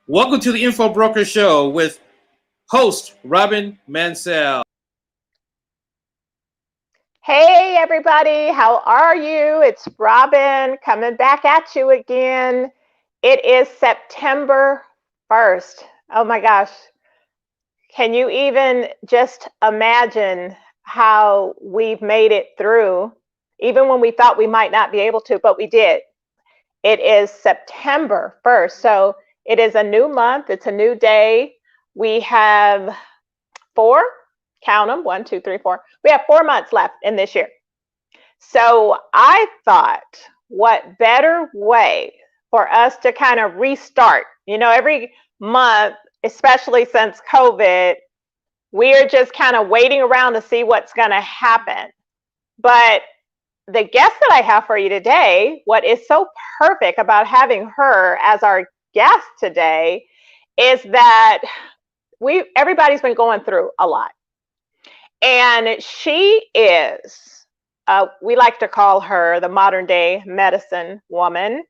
Welcome to the Info Broker Show with host Robyn Mancell. Hey everybody, how are you? It's Robyn coming back at you again. It is September 1st. Oh my gosh. Can you even just imagine how we've made it through, even when we thought we might not be able to, but we did. It is September 1st. So it is a new month, it's a new day. We have four, count them, 1, 2, 3, 4. We have 4 months left in this year. So I thought, what better way for us to kind of restart? Every month, especially since COVID, we're just kind of waiting around to see what's going to happen. But the guest that I have for you today, what is so perfect about having her as our guest today is that everybody's been going through a lot. And she is, we like to call her the modern day medicine woman.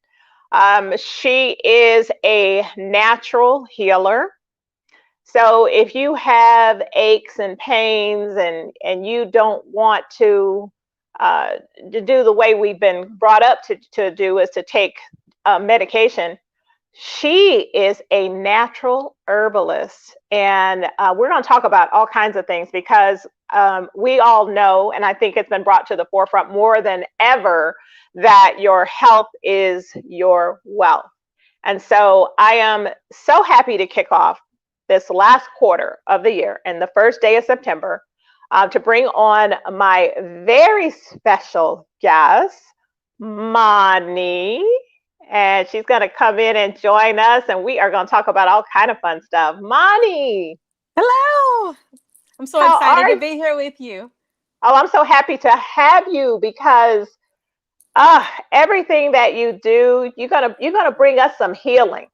She is a natural healer. So if you have aches and pains and you don't want to do the way we've been brought up to do is to take medication, she is a natural herbalist. And we're going to talk about all kinds of things because we all know, and I think it's been brought to the forefront more than ever, that your health is your wealth. And so I am so happy to kick off this last quarter of the year and the first day of September to bring on my very special guest, Moni. And she's going to come in and join us, and we are going to talk about all kind of fun stuff. Moni. Hello. I'm so excited to be here with you. Oh, I'm so happy to have you because everything that you do, you're gonna bring us some healing.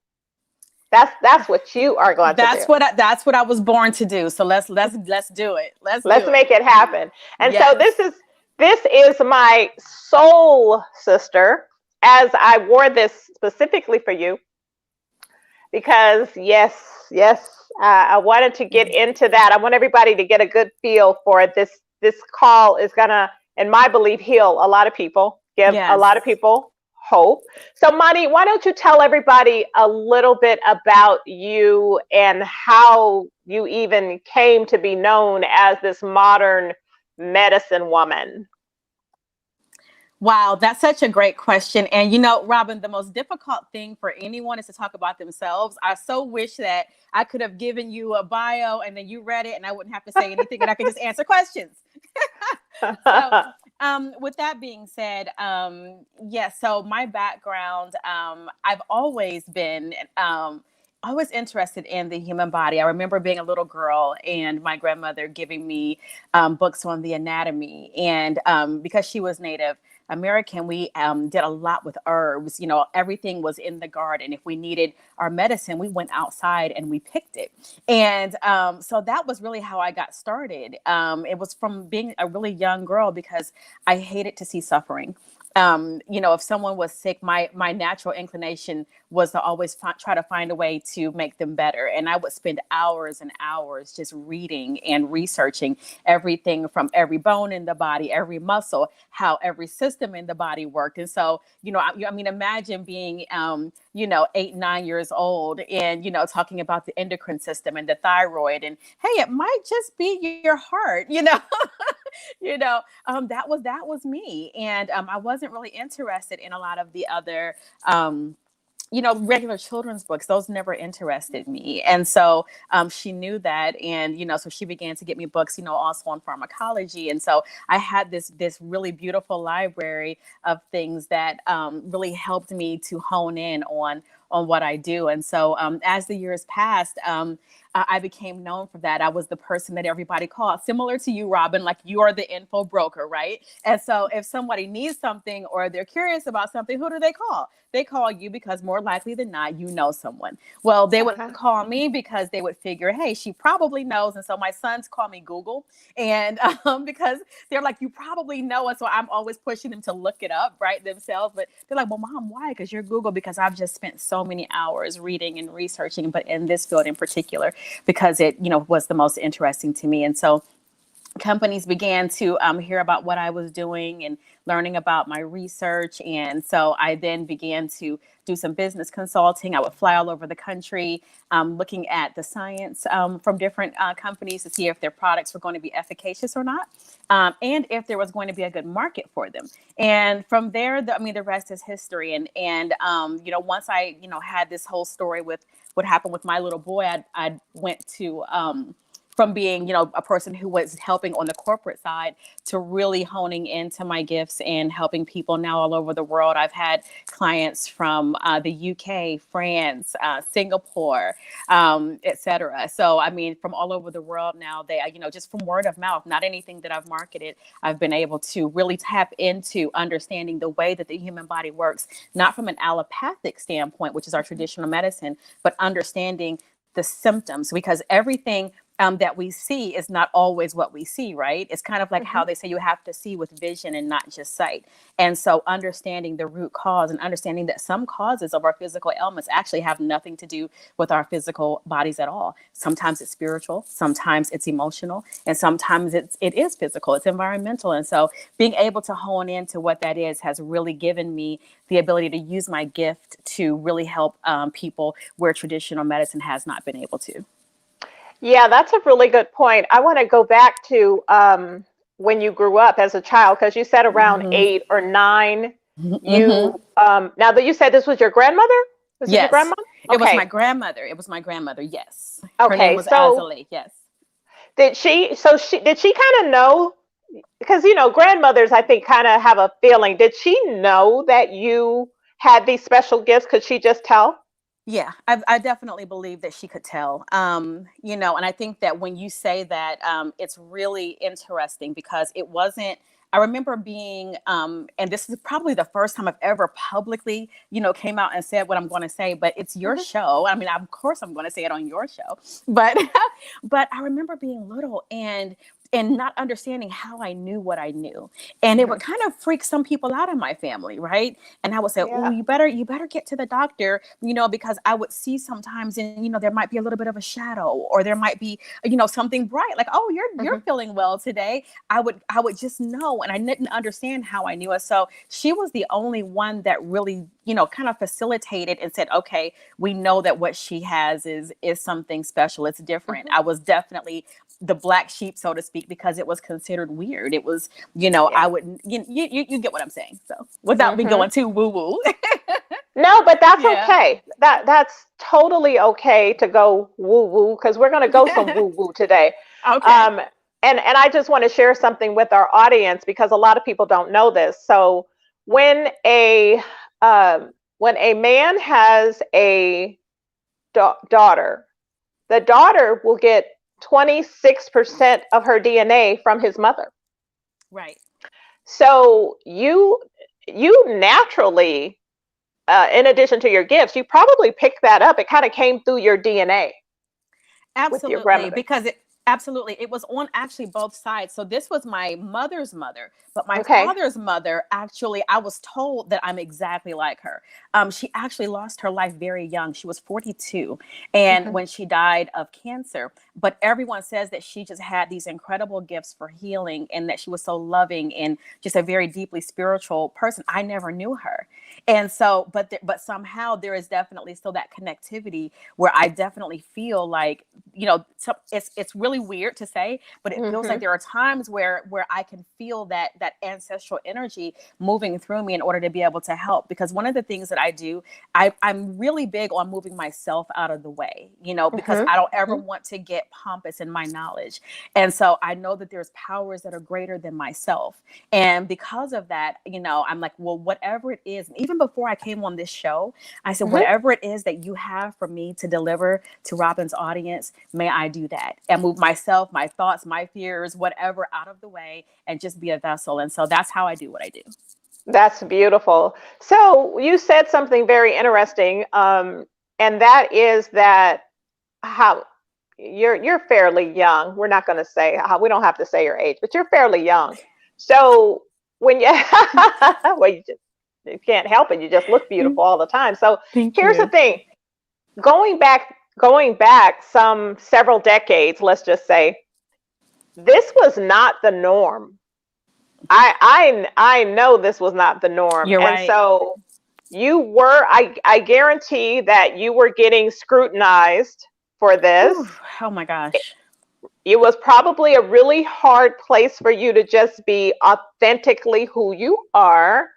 That's what you are going to do. That's what I was born to do. So let's do it. Let's make it happen. And yes. So this is my soul sister. As I wore this specifically for you, because yes, I wanted to get into that. I want everybody to get a good feel for it. This call is gonna, in my belief, heal a lot of people, give a lot of people hope. So Moni, why don't you tell everybody a little bit about you and how you even came to be known as this modern medicine woman? Wow, that's such a great question. And Robyn, the most difficult thing for anyone is to talk about themselves. I so wish that I could have given you a bio and then you read it and I wouldn't have to say anything and I could just answer questions. So, with that being said, so my background, I've always been always interested in the human body. I remember being a little girl and my grandmother giving me books on the anatomy. And because she was Native American, we did a lot with herbs. Everything was in the garden. If we needed our medicine, we went outside and we picked it. And so that was really how I got started. It was from being a really young girl because I hated to see suffering. If someone was sick, my natural inclination was to always try to find a way to make them better. And I would spend hours and hours just reading and researching everything from every bone in the body, every muscle, how every system in the body worked. And so, imagine being, 8, 9 years old and, talking about the endocrine system and the thyroid and, hey, it might just be your heart, that was me. And I wasn't really interested in a lot of the other, regular children's books. Those never interested me. And so she knew that. And, so she began to get me books, also on pharmacology. And so I had this really beautiful library of things that really helped me to hone in on what I do. And so as the years passed, I became known for that. I was the person that everybody called, similar to you, Robyn, like you are the info broker, right? And so if somebody needs something or they're curious about something, who do they call? They call you because more likely than not, you know someone. Well, they would call me because they would figure, hey, she probably knows. And so my sons call me Google. And because they're like, you probably know us. So I'm always pushing them to look it up, right, themselves. But they're like, well, Mom, why? Because you're Google. Because I've just spent so so many hours reading and researching, but in this field in particular, because it, was the most interesting to me. And so companies began to hear about what I was doing and learning about my research. And so I then began to do some business consulting. I would fly all over the country, looking at the science from different companies to see if their products were going to be efficacious or not, and if there was going to be a good market for them. And from there, the rest is history. And once I, had this whole story with what happened with my little boy, I went to from being, a person who was helping on the corporate side to really honing into my gifts and helping people now all over the world. I've had clients from the UK, France, Singapore, etc. So, from all over the world now, they, just from word of mouth, not anything that I've marketed, I've been able to really tap into understanding the way that the human body works, not from an allopathic standpoint, which is our traditional medicine, but understanding the symptoms, because everything that we see is not always what we see, right? It's kind of like how they say you have to see with vision and not just sight. And so understanding the root cause and understanding that some causes of our physical ailments actually have nothing to do with our physical bodies at all. Sometimes it's spiritual, sometimes it's emotional, and sometimes it is physical, it's environmental. And so being able to hone into what that is has really given me the ability to use my gift to really help people where traditional medicine has not been able to. Yeah, that's a really good point. I want to go back to when you grew up as a child, because you said around 8 or 9. You now that you said this was your grandmother? Was it your grandma? It was my grandmother. It was my grandmother. Yes. Okay. Her name was Azalea. Yes. Did she kind of know? Because grandmothers, I think, kind of have a feeling. Did she know that you had these special gifts? Could she just tell? Yeah, I definitely believe that she could tell, and I think that when you say that, it's really interesting because it wasn't, I remember being, and this is probably the first time I've ever publicly, came out and said what I'm going to say, but it's your show. Of course I'm going to say it on your show, but, but I remember being little and not understanding how I knew what I knew. And it would kind of freak some people out in my family, right? And I would say, oh, you better get to the doctor, because I would see sometimes, and there might be a little bit of a shadow, or there might be, something bright, like, oh, you're feeling well today. I would just know, and I didn't understand how I knew it. So she was the only one that really, kind of facilitated and said, okay, we know that what she has is something special. It's different. I was definitely the black sheep, so to speak, because it was considered weird. It was, I wouldn't, you get what I'm saying. So without me going too woo woo. No, but that's okay. That's totally okay to go woo woo, because we're going to go some woo woo today. Okay. And I just want to share something with our audience, because a lot of people don't know this. So when a man has a daughter, the daughter will get 26% of her DNA from his mother. Right. So you naturally, in addition to your gifts, you probably picked that up. It kind of came through your DNA. Absolutely, because it was on actually both sides. So this was my mother's mother, but my father's mother, actually, I was told that I'm exactly like her. She actually lost her life very young. She was 42, and when she died of cancer, but everyone says that she just had these incredible gifts for healing, and that she was so loving and just a very deeply spiritual person. I never knew her. And so, but somehow there is definitely still that connectivity where I definitely feel like, it's really weird to say, but it feels like there are times where I can feel that ancestral energy moving through me in order to be able to help. Because one of the things that I do, I'm really big on moving myself out of the way, because I don't ever want to get pompous in my knowledge. And so I know that there's powers that are greater than myself. And because of that, I'm like, well, whatever it is, and even before I came on this show, I said, whatever it is that you have for me to deliver to Robyn's audience, may I do that and move myself, my thoughts, my fears, whatever out of the way, and just be a vessel. And so that's how I do what I do. That's beautiful. So you said something very interesting, and that is that how you're fairly young. We're not going to say we don't have to say your age, but you're fairly young. So when you well, You can't help it. You just look beautiful all the time. So here's the you. thing. Going back several decades, let's just say, this was not the norm. I know this was not the norm. You're And right. so I guarantee that you were getting scrutinized for this. Whew. Oh my gosh. It was probably a really hard place for you to just be authentically who you are.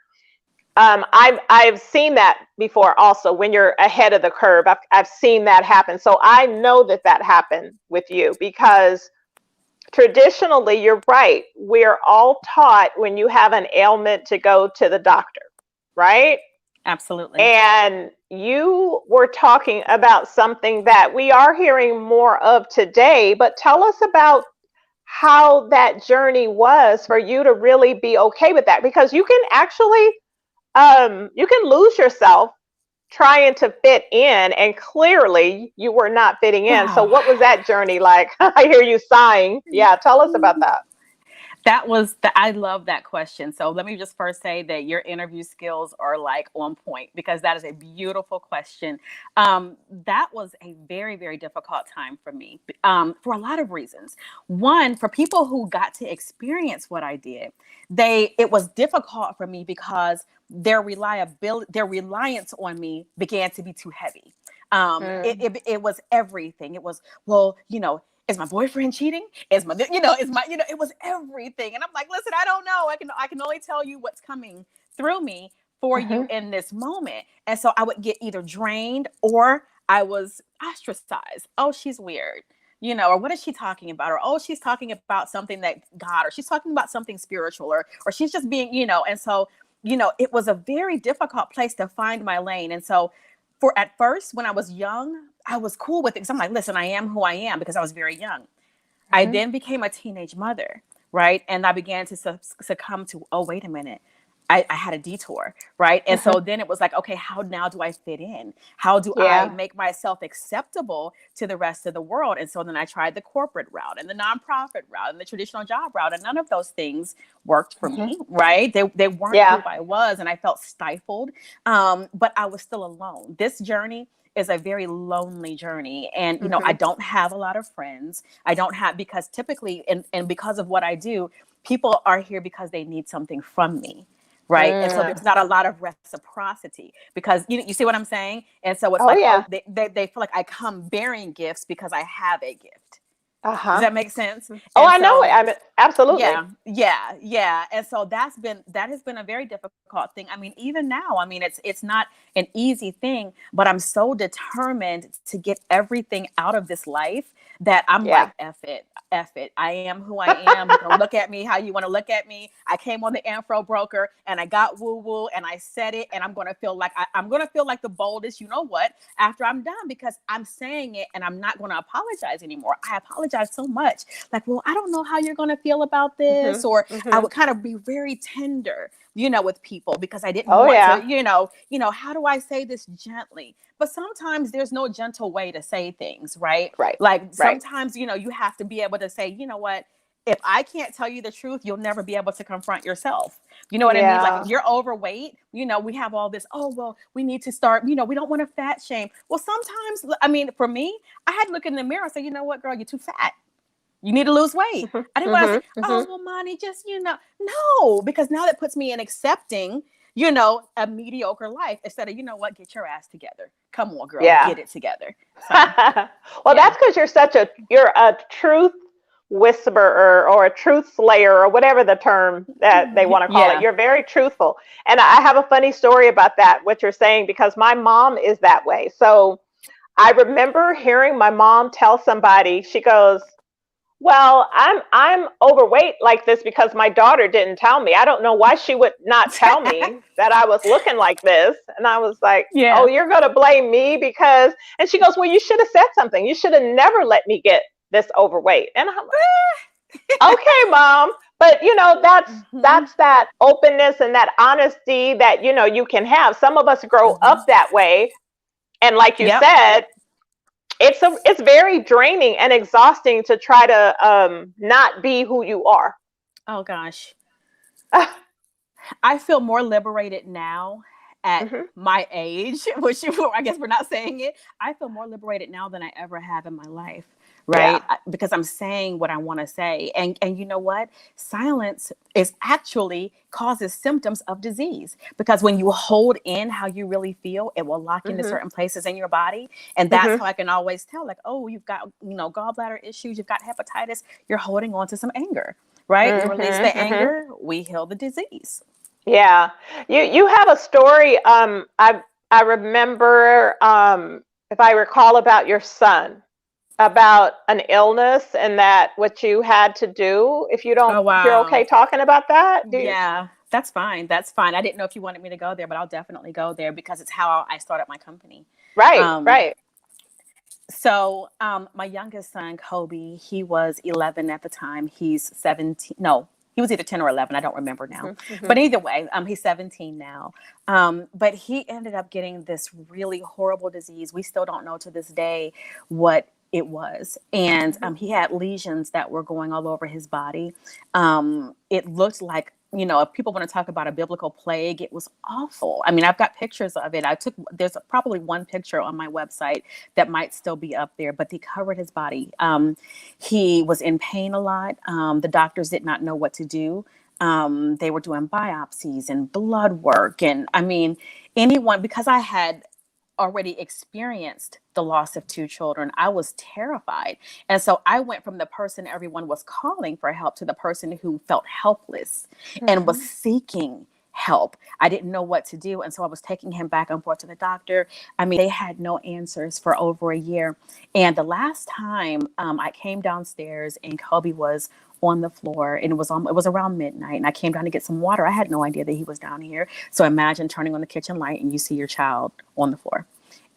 I've seen that before also when you're ahead of the curve. I've seen that happen. So I know that happened with you because traditionally, you're right. We're all taught when you have an ailment to go to the doctor, right? Absolutely. And you were talking about something that we are hearing more of today, but tell us about how that journey was for you to really be okay with that, because you can actually you can lose yourself trying to fit in, and clearly you were not fitting in. So Wow. what was that journey like? I hear you sighing. Yeah, tell us about that. I love that question. So let me just first say that your interview skills are like on point, because that is a beautiful question. That was a very, very difficult time for me, for a lot of reasons. One, for people who got to experience what I did, it was difficult for me because their reliance on me began to be too heavy. It was everything. It was, well, is my boyfriend cheating? It was everything. And I'm like, listen, I don't know. I can only tell you what's coming through me for you in this moment. And so I would get either drained or I was ostracized. Oh, she's weird. Or what is she talking about? Or, oh, she's talking about something that God, or she's talking about something spiritual, or she's just being, and so, it was a very difficult place to find my lane. And so at first, when I was young, I was cool with it because I'm like, listen, I am who I am, because I was very young. I then became a teenage mother, right? And I began to succumb to, oh, wait a minute. I had a detour, right? And so then it was like, okay, how now do I fit in? How do I make myself acceptable to the rest of the world? And so then I tried the corporate route and the nonprofit route and the traditional job route. And none of those things worked for me, right? They weren't who I was, and I felt stifled. But I was still alone. This journey is a very lonely journey. And, I don't have a lot of friends. Because typically, and because of what I do, people are here because they need something from me. Right. And so there's not a lot of reciprocity, because you see what I'm saying? And so it's they feel like I come bearing gifts because I have a gift. Does that make sense? I know it. Absolutely. Yeah. And so that has been a very difficult thing. I mean, even now, it's not an easy thing, but I'm so determined to get everything out of this life that I'm like, F it. I am who I am. You're gonna look at me how you want to look at me. I came on the Afro Broker and I got woo and I said it, and I'm gonna feel like the boldest. You know what? After I'm done, because I'm saying it and I'm not gonna apologize anymore. I apologize so much. Like, well, I don't know how you're gonna feel about this, or I would kind of be very tender, with people, because I didn't want to, how do I say this gently? But sometimes there's no gentle way to say things, right? Like sometimes, you have to be able to say, you know what, if I can't tell you the truth, you'll never be able to confront yourself. You know what I mean? Like, if you're overweight, we have all this, oh, well, we need to start, we don't want to fat shame. Well, sometimes, for me, I had to look in the mirror and say, you know what, girl, you're too fat. You need to lose weight. I didn't want to say, oh, well, Moni, just, no, because now that puts me in accepting, a mediocre life, instead of, get your ass together. Come on, girl, get it together. So, that's because you're a truth whisperer or a truth slayer, or whatever the term that they want to call it. You're very truthful. And I have a funny story about that, what you're saying, because my mom is that way. So I remember hearing my mom tell somebody, she goes, well, I'm overweight like this because my daughter didn't tell me. I don't know why she would not tell me that I was looking like this. And I was like, oh, you're going to blame me because, and she goes, well, you should have said something. You should have never let me get this overweight. And I'm like, okay, Mom. But, that's that openness and that honesty that, you can have. Some of us grow up that way. And like you said, it's very draining and exhausting to try to not be who you are. Oh gosh. I feel more liberated now at Mhm. my age, which I guess we're not saying it. I feel more liberated now than I ever have in my life, right? Yeah. Because I'm saying what I want to say. And you know what? Silence is actually causes symptoms of disease, because when you hold in how you really feel, it will lock into Mhm. certain places in your body. And that's Mhm. how I can always tell, like, oh, you've got, gallbladder issues, you've got hepatitis, you're holding on to some anger, right? You release Mhm. the Mhm. anger, we heal the disease. Yeah. You have a story. I remember, if I recall, about your son, about an illness and that what you had to do. Oh, If you're wow. okay talking about that, do you? Yeah, that's fine. That's fine. I didn't know if you wanted me to go there, but I'll definitely go there because it's how I started my company. Right. Um, Right. my youngest son, Kobe, he was 11 at the time. He's 17. No, he was either 10 or 11. I don't remember now. Mhm. But either way, he's 17 now. But he ended up getting this really horrible disease. We still don't know to this day what it was. And Mhm. he had lesions that were going all over his body. It looked like, if people want to talk about a biblical plague, it was awful. I mean, I've got pictures of it. There's probably one picture on my website that might still be up there, but they covered his body. He was in pain a lot. The doctors did not know what to do. They were doing biopsies and blood work. And I mean, because I had already experienced the loss of two children, I was terrified. And so I went from the person everyone was calling for help to the person who felt helpless and was Mhm. seeking help. I didn't know what to do. And so I was taking him back and forth to the doctor. I mean, they had no answers for over a year. And the last time I came downstairs and Kobe was on the floor, and it was around midnight, and I came down to get some water. I had no idea that he was down here. So imagine turning on the kitchen light and you see your child on the floor.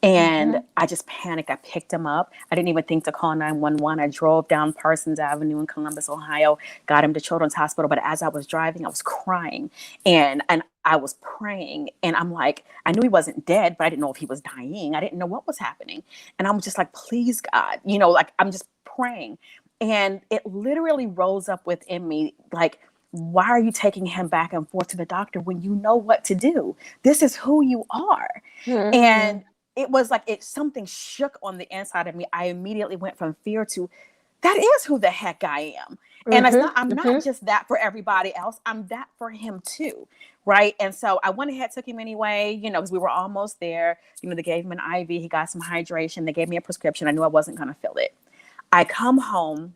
And Mhm. I just panicked. I picked him up. I didn't even think to call 911. I drove down Parsons Avenue in Columbus, Ohio, got him to Children's Hospital. But as I was driving, I was crying and I was praying. And I'm like, I knew he wasn't dead, but I didn't know if he was dying. I didn't know what was happening. And I'm just like, please, God, like I'm just praying. And it literally rose up within me, like, why are you taking him back and forth to the doctor when you know what to do? This is who you are. And Mhm. it was like something shook on the inside of me. I immediately went from fear to, that is who the heck I am. And Mhm. I'm not Mhm. just that for everybody else. I'm that for him too. Right. And so I went ahead, took him anyway, because we were almost there. They gave him an IV. He got some hydration. They gave me a prescription. I knew I wasn't going to fill it. I come home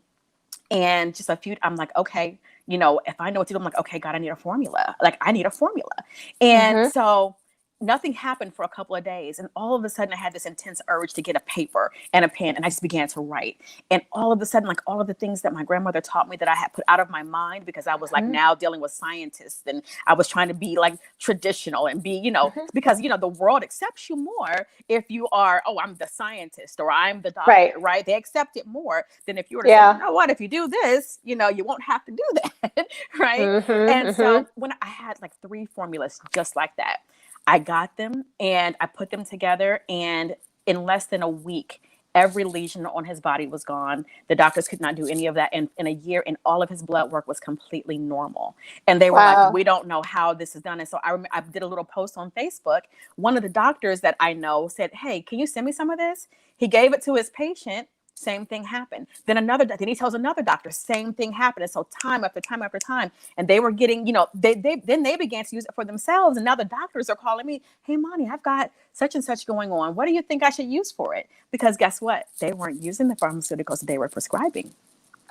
and I'm like, okay, if I know what to do, I'm like, okay, God, I need a formula. Like, I need a formula. And Mhm. so nothing happened for a couple of days. And all of a sudden I had this intense urge to get a paper and a pen. And I just began to write. And all of a sudden, like all of the things that my grandmother taught me that I had put out of my mind, because I was like Mhm. now dealing with scientists, and I was trying to be like traditional and be, Mhm. because, the world accepts you more if you are, oh, I'm the scientist or I'm the doctor, Right. right? They accept it more than if you were to say, you Yeah. know what, if you do this, you won't have to do that. Right. Mhm. And Mhm. so when I had like 3 formulas just like that, I got them and I put them together, and in less than a week, every lesion on his body was gone. The doctors could not do any of that in a year, and all of his blood work was completely normal. And they were like, Wow. we don't know how this is done. And so I did a little post on Facebook. One of the doctors that I know said, hey, can you send me some of this? He gave it to his patient. Same thing happened. Then he tells another doctor, same thing happened. And so time after time after time, and they were getting, then they began to use it for themselves. And now the doctors are calling me, hey, Moni, I've got such and such going on. What do you think I should use for it? Because guess what? They weren't using the pharmaceuticals that they were prescribing.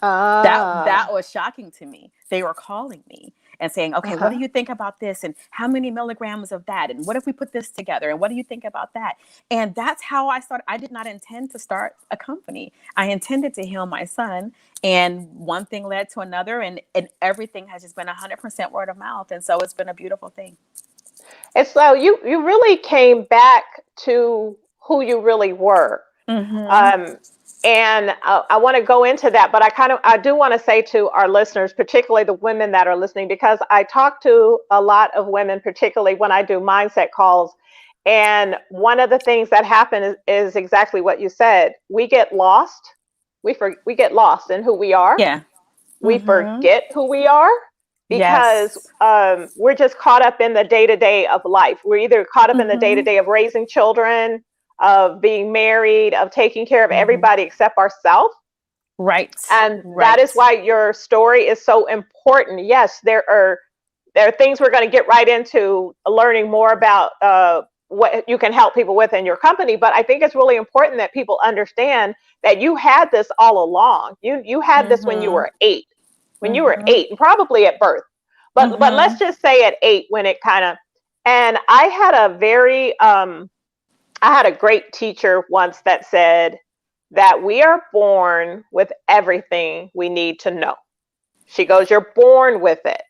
That Ah. was shocking to me. They were calling me and saying, okay, what do Uh-huh. you think about this? And how many milligrams of that? And what if we put this together? And what do you think about that? And that's how I started. I did not intend to start a company. I intended to heal my son. And one thing led to another. And everything has just been 100% word of mouth. And so it's been a beautiful thing. And so you really came back to who you really were. Mm-hmm. Um, and I want to go into that, but I do want to say to our listeners, particularly the women that are listening, because I talk to a lot of women, particularly when I do mindset calls. And one of the things that happen is exactly what you said. We get lost. We get lost in who we are. Yeah. We Mm-hmm. forget who we are. because we're just caught up in the day-to-day of life. We're either caught up in the day-to-day of raising children, of being married, of taking care of everybody except ourselves. Right. And that is why your story is so important. Yes, there are things we're going to get right into, learning more about what you can help people with in your company. But I think it's really important that people understand that you had this all along. You had this when you were 8, when you were 8, and probably at birth. But let's just say at 8, when it kind of. And I had a great teacher once that said that we are born with everything we need to know. She goes, you're born with it.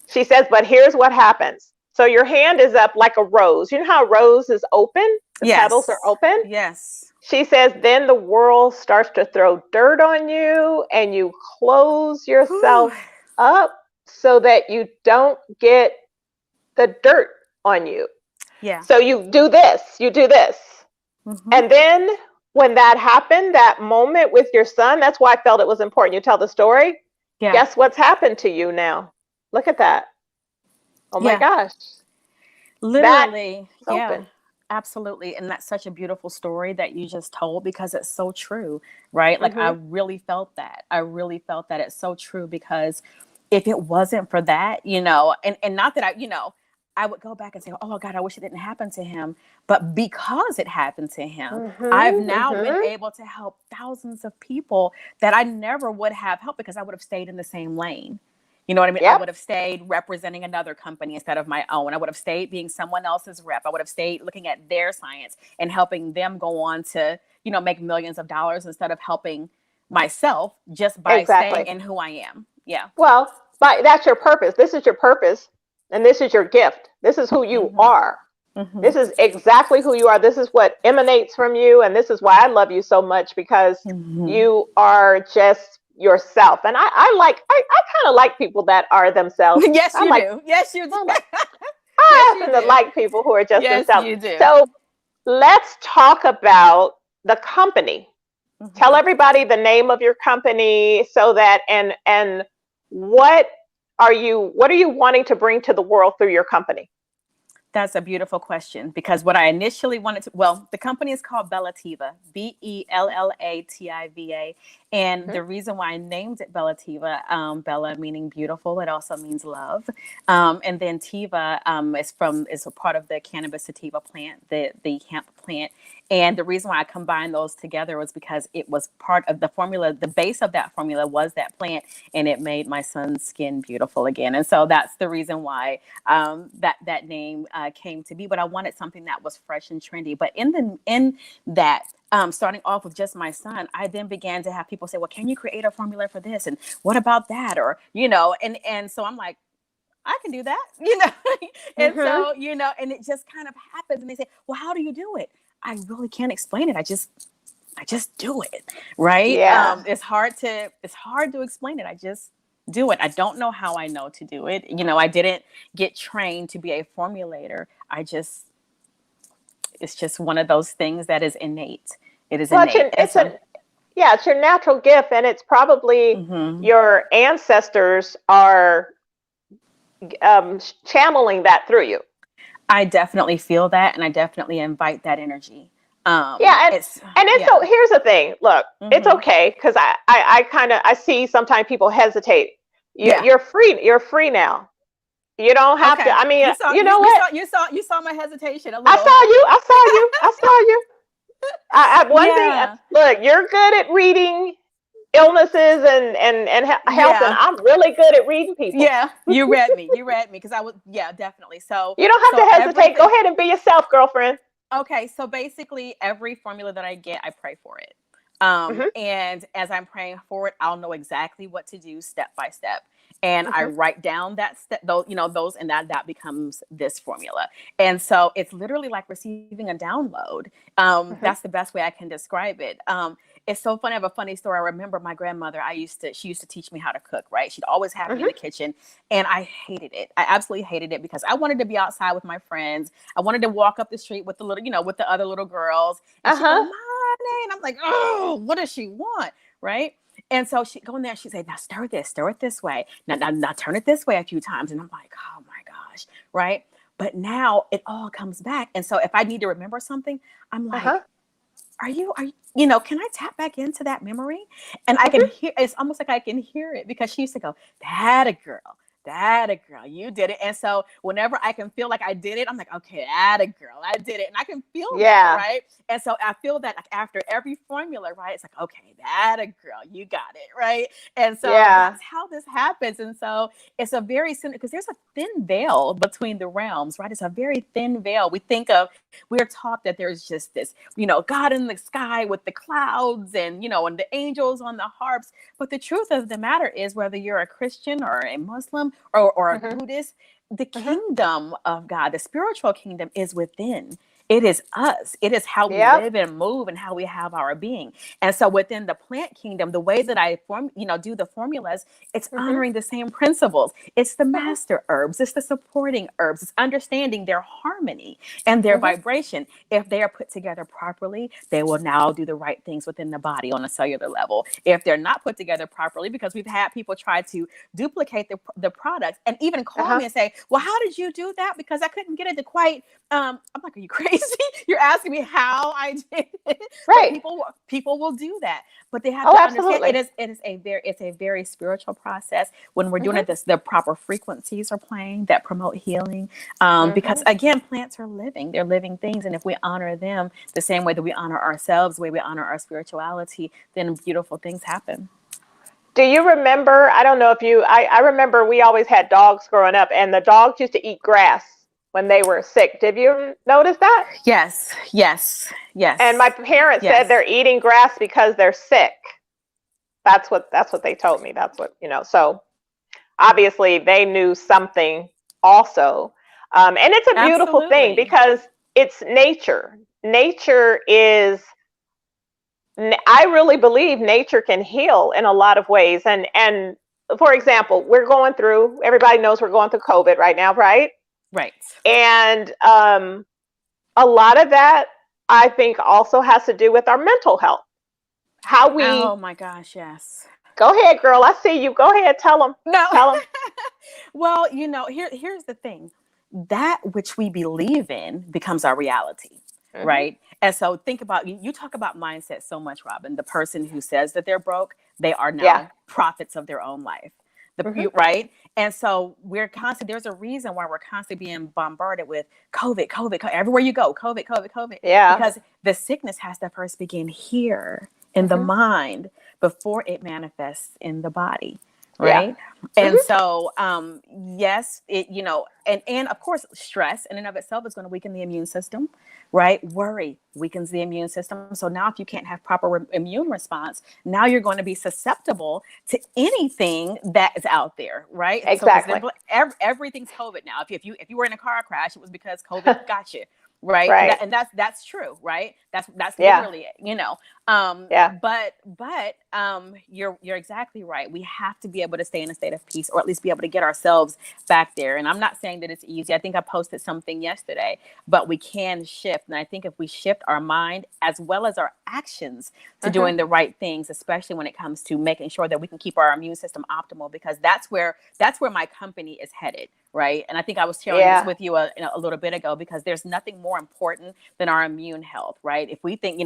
She says, but here's what happens. So your hand is up like a rose. You know how a rose is open? The petals are open? Yes. She says, then the world starts to throw dirt on you and you close yourself up so that you don't get the dirt on you. Yeah. So you do this. And then when that happened, that moment with your son, that's why I felt it was important. You tell the story. Yeah. Guess what's happened to you now? Look at that. Oh my gosh. Literally. Yeah, absolutely. And that's such a beautiful story that you just told, because it's so true, right? Like I really felt that. It's so true, because if it wasn't for that, and not that I would go back and say, oh God, I wish it didn't happen to him. But because it happened to him, I've now been able to help thousands of people that I never would have helped, because I would have stayed in the same lane. You know what I mean? Yep. I would have stayed representing another company instead of my own. I would have stayed being someone else's rep. I would have stayed looking at their science and helping them go on to, make millions of dollars, instead of helping myself just by staying in who I am. Yeah. Well, that's your purpose. This is your purpose. And this is your gift. This is who you are. This is exactly who you are. This is what emanates from you. And this is why I love you so much, because you are just yourself. And I kind of like people that are themselves. Yes, you do. Yes, you do. I happen to like people who are just themselves. You do. So let's talk about the company. Tell everybody the name of your company, so that and what are you wanting to bring to the world through your company? That's a beautiful question, because what I initially wanted to, the company is called Bellativa, Bellativa. And the reason why I named it Bellativa, Bella meaning beautiful, it also means love. And then Tiva is a part of the cannabis sativa plant, the hemp plant. And the reason why I combined those together was because it was part of the formula. The base of that formula was that plant, and it made my son's skin beautiful again. And so that's the reason why that name came to be. But I wanted something that was fresh and trendy. But in that, starting off with just my son, I then began to have people say, well, can you create a formula for this? And what about that? Or, and so I'm like, I can do that, and so, and it just kind of happens. And they say, well, how do you do it? I really can't explain it. I just do it. Right. Yeah. It's hard to explain it. I just do it. I don't know how I know to do it. I didn't get trained to be a formulator. It's just one of those things that is innate. It is innate. It's your natural gift. And it's probably your ancestors are channeling that through you. I definitely feel that, and I definitely invite that energy. So here's the thing. Look, it's okay, because I see sometimes people hesitate. You're free. You're free now. You don't have to. I mean, you know what? You saw my hesitation. I saw you. One thing. Look, you're good at reading illnesses and health, and I'm really good at reading people. Yeah, you read me because I was definitely. So you don't have to hesitate. Go ahead and be yourself, girlfriend. Okay, so basically every formula that I get, I pray for it. And as I'm praying for it, I'll know exactly what to do step by step. And I write down that step, those, and that becomes this formula. And so it's literally like receiving a download. That's the best way I can describe it. It's so funny. I have a funny story. I remember my grandmother, she used to teach me how to cook, right? She'd always have me in the kitchen, and I hated it. I absolutely hated it, because I wanted to be outside with my friends. I wanted to walk up the street with the little, with the other little girls. And she'd go, Mommy, and I'm like, oh, what does she want? Right. And so she go in there, she said, now stir it this way. Now turn it this way a few times. And I'm like, oh my gosh, right? But now it all comes back. And so if I need to remember something, I'm like, are you, can I tap back into that memory? And I can hear, it's almost like I can hear it, because she used to go, that a girl, you did it. And so whenever I can feel like I did it, I'm like, okay, that a girl, I did it. And I can feel that, right? And so I feel that like after every formula, right? It's like, okay, that a girl, you got it, right? And so that's how this happens. And so it's a very simple, because there's a thin veil between the realms, right? It's a very thin veil. We're taught that there's just this, God in the sky with the clouds and, and the angels on the harps. But the truth of the matter is, whether you're a Christian or a Muslim or a Buddhist, the kingdom of God, the spiritual kingdom, is within. It is us. It is how we live and move and how we have our being. And so within the plant kingdom, the way that I do the formulas, it's honoring the same principles. It's the master herbs. It's the supporting herbs. It's understanding their harmony and their vibration. If they are put together properly, they will now do the right things within the body on a cellular level. If they're not put together properly, because we've had people try to duplicate the products and even call me and say, well, how did you do that? Because I couldn't get it to quite, I'm like, are you crazy? You're asking me how I did it. Right. People will do that, but they have to understand it's a very spiritual process. When we're doing it, the proper frequencies are playing that promote healing. Because again, plants are living, they're living things. And if we honor them the same way that we honor ourselves, the way we honor our spirituality, then beautiful things happen. Do you remember, I don't know if I remember we always had dogs growing up, and the dogs used to eat grass when they were sick. Did you notice that? Yes. And my parents said they're eating grass because they're sick. That's what they told me. That's what, so obviously they knew something also. And it's a beautiful thing, because it's nature. Nature is, I really believe nature can heal in a lot of ways. And for example, everybody knows we're going through COVID right now, right? Right. And a lot of that, I think, also has to do with our mental health. Oh my gosh, yes. Go ahead, girl. I see you. Go ahead. Tell them. No. Tell them. Well, here's the thing. That which we believe in becomes our reality, right? And so think about, you talk about mindset so much, Robyn. The person who says that they're broke, they are now prophets of their own life. Right? And so there's a reason why we're constantly being bombarded with COVID, everywhere you go, COVID. Yeah. Because the sickness has to first begin here in the mind before it manifests in the body. Right. Yeah. And so, yes, and of course, stress in and of itself is going to weaken the immune system, right? Worry weakens the immune system. So now if you can't have proper immune response, now you're going to be susceptible to anything that is out there, right? Exactly. So everything's COVID now. If you were in a car crash, it was because COVID got you. Right. And that's true. Right. That's literally it, but you're exactly right. We have to be able to stay in a state of peace, or at least be able to get ourselves back there. And I'm not saying that it's easy. I think I posted something yesterday, but we can shift. And I think if we shift our mind as well as our actions to doing the right things, especially when it comes to making sure that we can keep our immune system optimal, because that's where my company is headed. Right. And I think I was sharing this with you a little bit ago, because there's nothing more important than our immune health. Right. If we think,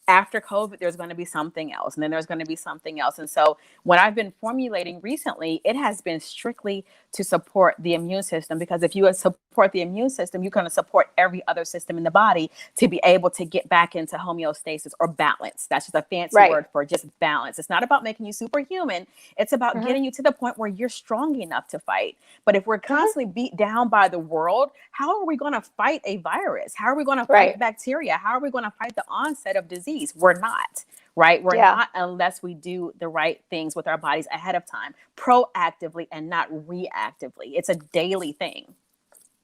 after COVID, there's going to be something else, and then there's going to be something else. And so what I've been formulating recently, it has been strictly to support the immune system, because if you support the immune system, you're going to support every other system in the body to be able to get back into homeostasis or balance. That's just a fancy word for just balance. It's not about making you superhuman. It's about getting you to the point where you're strong enough to fight. But if we're constantly beat down by the world, how are we going to fight a virus? How are we going to fight bacteria? How are we going to fight the onset of disease? We're not, right? We're not, unless we do the right things with our bodies ahead of time, proactively and not reactively. It's a daily thing.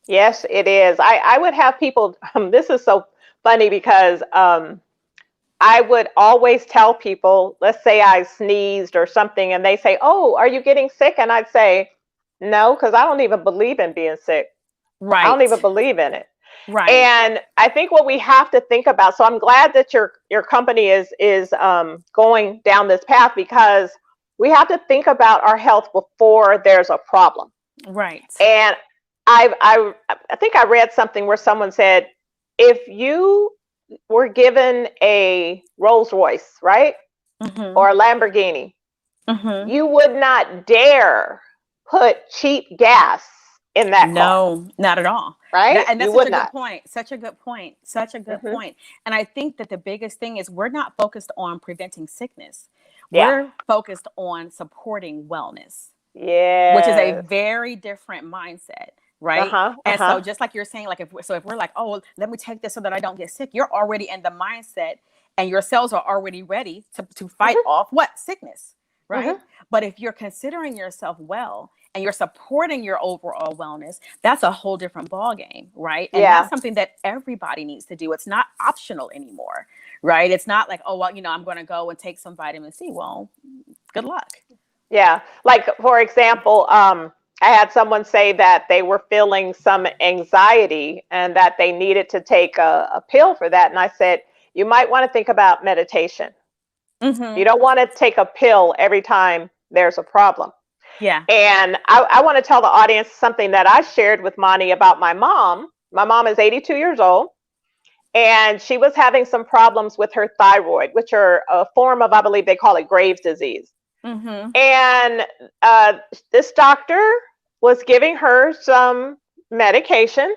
Yes, it is. I would have people, this is so funny, because I would always tell people, let's say I sneezed or something, and they say, oh, are you getting sick? And I'd say, no, because I don't even believe in being sick. Right. I don't even believe in it. Right. And I think what we have to think about, so I'm glad that your company is going down this path, because we have to think about our health before there's a problem. Right. And I think I read something where someone said, if you were given a Rolls Royce, right, or a Lamborghini, you would not dare put cheap gas in that car. No, not at all. Right? And that's You such would a not. good point. Such a good point. Such a good point. And I think that the biggest thing is we're not focused on preventing sickness. Yeah. We're focused on supporting wellness, Yeah. which is a very different mindset. Right. And so just like you're saying, like if we're like, oh, well, let me take this so that I don't get sick, you're already in the mindset and your cells are already ready to fight off what? Sickness. Right. But if you're considering yourself well and you're supporting your overall wellness, that's a whole different ballgame, right? And that's something that everybody needs to do. It's not optional anymore, right? It's not like, oh, well, I'm going to go and take some vitamin C. Well, good luck. Yeah. Like, for example, I had someone say that they were feeling some anxiety and that they needed to take a pill for that. And I said, you might want to think about meditation. You don't want to take a pill every time there's a problem. Yeah. And I want to tell the audience something that I shared with Moni about my mom. My mom is 82 years old, and she was having some problems with her thyroid, which are a form of, I believe they call it Graves' disease. And this doctor was giving her some medication.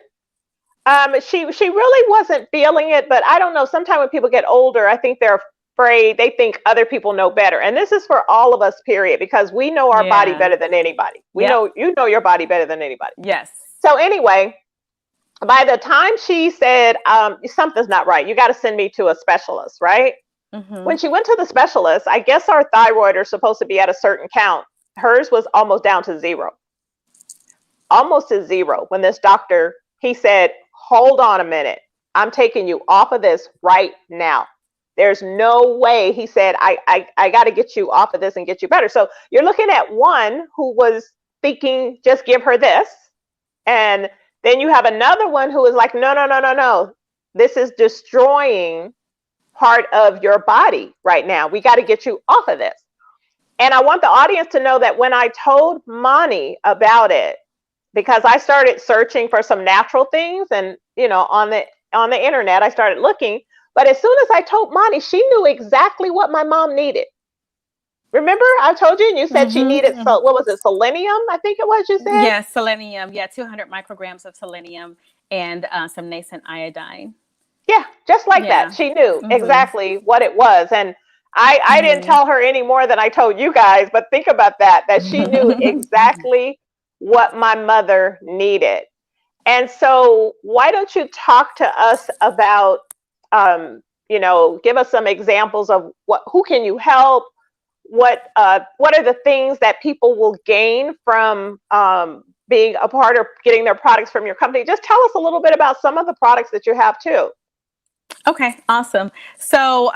She really wasn't feeling it, but I don't know. Sometimes when people get older, I think they're afraid. They think other people know better. And this is for all of us, period, because we know our body better than anybody. We know, you know your body better than anybody. Yes. So anyway, by the time she said, something's not right, you got to send me to a specialist, right? When she went to the specialist, I guess our thyroid are supposed to be at a certain count. Hers was almost down to zero. Almost to zero. When this doctor, he said, hold on a minute. I'm taking you off of this right now. There's no way. He said, I got to get you off of this and get you better. So you're looking at one who was thinking, just give her this. And then you have another one who is like, no. This is destroying part of your body right now. We got to get you off of this. And I want the audience to know that when I told Moni about it, because I started searching for some natural things and, on the internet, I started looking. But as soon as I told Moni, she knew exactly what my mom needed. Remember, I told you, and you said she needed, what was it, selenium? I think it was, you said? Yes, selenium. Yeah, 200 micrograms of selenium and some nascent iodine. Yeah, just like that. She knew exactly what it was. And I didn't tell her any more than I told you guys, but think about that she knew exactly what my mother needed. And so why don't you talk to us about, give us some examples of who can you help? What are the things that people will gain from being a part of getting their products from your company? Just tell us a little bit about some of the products that you have too. Okay, awesome. So